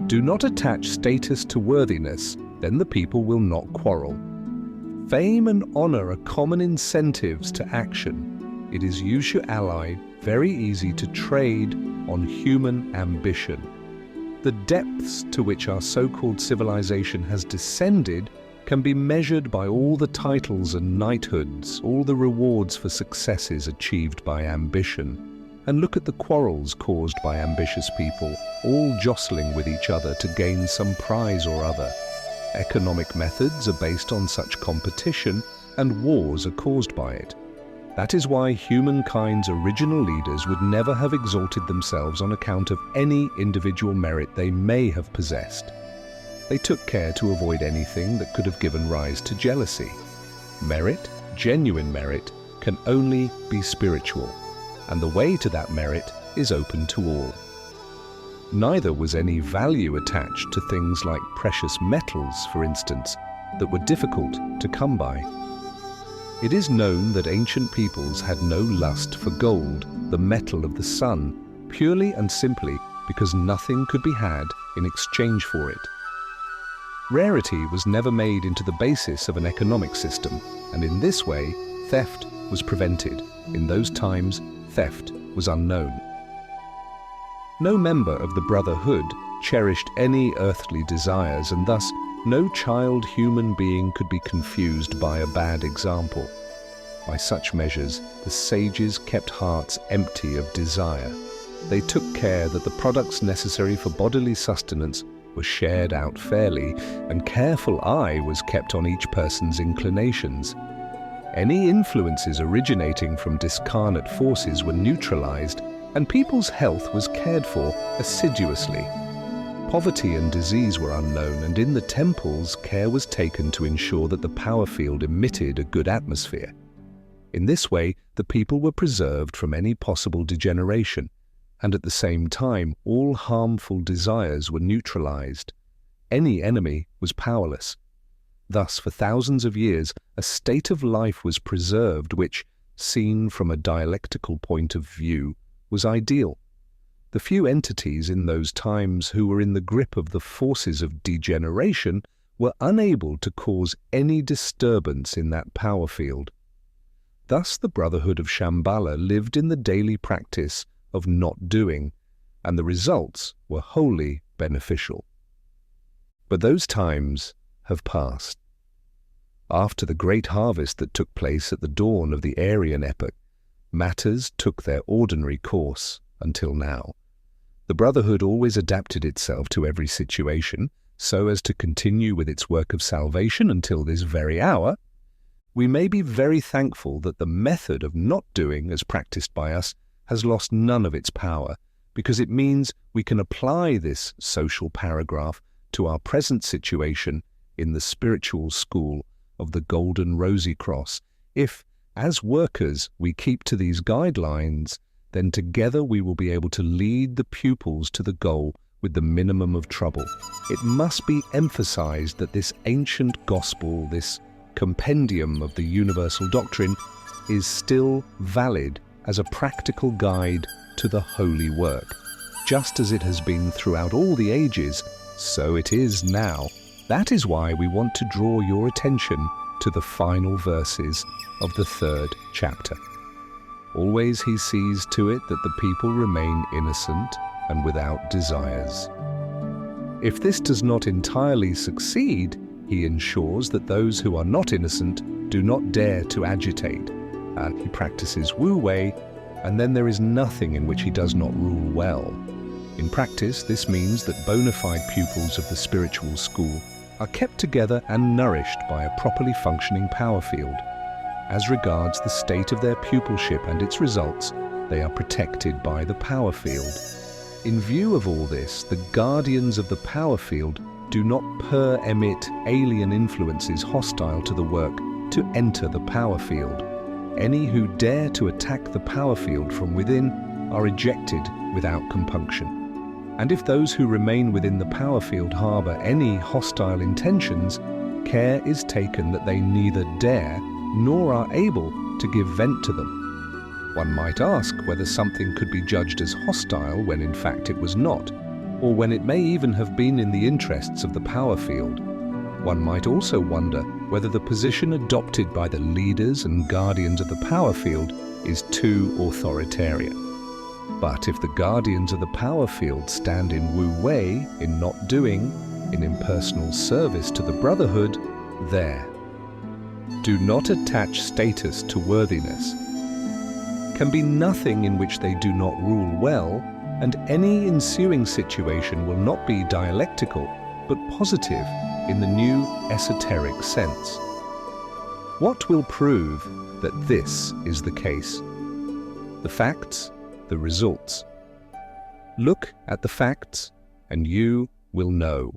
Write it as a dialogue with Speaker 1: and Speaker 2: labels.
Speaker 1: Do not attach status to worthiness, then the people will not quarrel. Fame and honor are common incentives to action. It is use your ally very easy to trade on human ambition. The depths to which our so-called civilization has descended can be measured by all the titles and knighthoods, all the rewards for successes achieved by ambition. And look at the quarrels caused by ambitious people, all jostling with each other to gain some prize or other. Economic methods are based on such competition, and wars are caused by it. That is why humankind's original leaders would never have exalted themselves on account of any individual merit they may have possessed. They took care to avoid anything that could have given rise to jealousy. Merit, genuine merit, can only be spiritual, and the way to that merit is open to all. Neither was any value attached to things like precious metals, for instance, that were difficult to come by. It is known that ancient peoples had no lust for gold, the metal of the sun, purely and simply because nothing could be had in exchange for it. Rarity was never made into the basis of an economic system, and in this way, theft was prevented. In those times, theft was unknown. No member of the Brotherhood cherished any earthly desires, and thus no child human being could be confused by a bad example. By such measures, the sages kept hearts empty of desire. They took care that the products necessary for bodily sustenance were shared out fairly, and careful eye was kept on each person's inclinations. Any influences originating from discarnate forces were neutralized, and people's health was cared for assiduously. Poverty and disease were unknown, and in the temples care was taken to ensure that the power field emitted a good atmosphere. In this way, the people were preserved from any possible degeneration, and at the same time all harmful desires were neutralized. Any enemy was powerless. Thus, for thousands of years, a state of life was preserved which, seen from a dialectical point of view, was ideal. The few entities in those times who were in the grip of the forces of degeneration were unable to cause any disturbance in that power field. Thus the Brotherhood of Shambhala lived in the daily practice of not doing, and the results were wholly beneficial. But those times have passed. After the great harvest that took place at the dawn of the Aryan epoch, matters took their ordinary course until now. The Brotherhood always adapted itself to every situation so as to continue with its work of salvation until this very hour. We may be very thankful that the method of not doing as practiced by us has lost none of its power, because it means we can apply this social paragraph to our present situation in the spiritual school of the Golden Rosy Cross. If, as workers, we keep to these guidelines, then together we will be able to lead the pupils to the goal with the minimum of trouble. It must be emphasized that this ancient gospel, this compendium of the universal doctrine, is still valid as a practical guide to the holy work. Just as it has been throughout all the ages, so it is now. That is why we want to draw your attention to the final verses of the 3rd chapter. Always he sees to it that the people remain innocent and without desires. If this does not entirely succeed, he ensures that those who are not innocent do not dare to agitate, and he practices Wu Wei, and then there is nothing in which he does not rule well. In practice, this means that bona fide pupils of the spiritual school are kept together and nourished by a properly functioning power field. As regards the state of their pupilship and its results, they are protected by the power field. In view of all this, the guardians of the power field do not emit alien influences hostile to the work to enter the power field. Any who dare to attack the power field from within are ejected without compunction. And if those who remain within the power field harbor any hostile intentions, care is taken that they neither dare nor are able to give vent to them. One might ask whether something could be judged as hostile when in fact it was not. or when it may even have been in the interests of the power field. One might also wonder whether the position adopted by the leaders and guardians of the power field is too authoritarian. But if the guardians of the power field stand in Wu Wei, in not doing, in impersonal service to the brotherhood, there. Do not attach status to worthiness. Can be nothing in which they do not rule well, and any ensuing situation will not be dialectical, but positive in the new esoteric sense. What will prove that this is the case? The facts, the results. Look at the facts, and you will know.